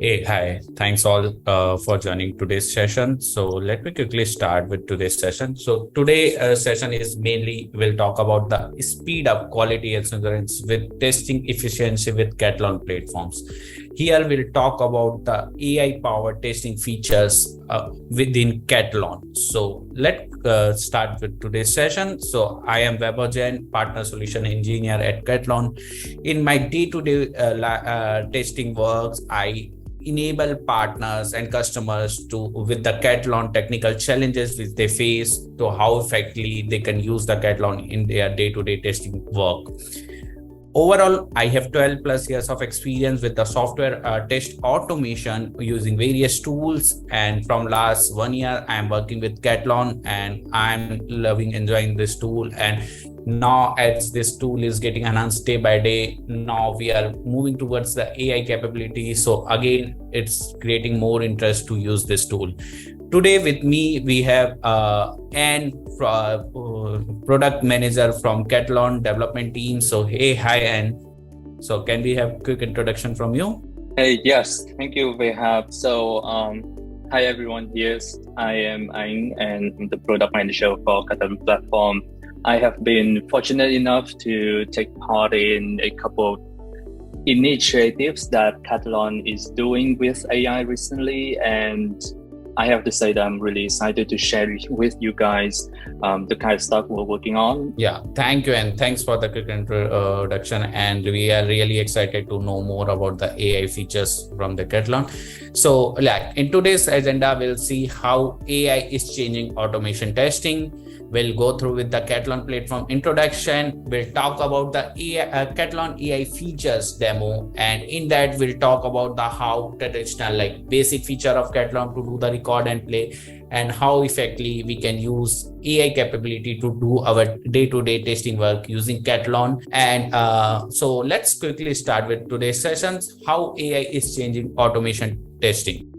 Hey, hi. Thanks all for joining today's session. So let me quickly start with today's session. So today session is mainly we'll talk about the speed up quality assurance with testing efficiency with Katalon platforms. Here we'll talk about the AI powered testing features within Katalon. So let's start with today's session. So I am Weber Jain, partner solution engineer at Katalon. In my day-to-day testing works, I enable partners and customers to with the Katalon technical challenges which they face to how effectively they can use the Katalon in their day-to-day testing work. Overall, I have 12 plus years of experience with the software test automation using various tools. And from last 1 year, I'm working with Katalon and I'm loving enjoying this tool. And now as this tool is getting enhanced day by day, now we are moving towards the AI capability. So again, it's creating more interest to use this tool. Today with me, we have Anne, product manager from Katalon development team. So, hey, hi, Anne. So can we have a quick introduction from you? Yes, thank you, Vehab. Hi everyone. Yes, I am Aing and I'm the product manager for Katalon platform. I have been fortunate enough to take part in a couple of initiatives that Katalon is doing with AI recently, and I have to say that I'm really excited to share with you guys the kind of stuff we're working on. Yeah, thank you, and thanks for the quick introduction. And we are really excited to know more about the AI features from the Katalon. So, like in today's agenda, we'll see how AI is changing automation testing. We'll go through with the Katalon platform introduction. We'll talk about the Katalon AI features demo, and in that we'll talk about the how traditional like basic feature of Katalon to do the record and play, and how effectively we can use AI capability to do our day-to-day testing work using Katalon. And so let's quickly start with today's sessions, how AI is changing automation testing.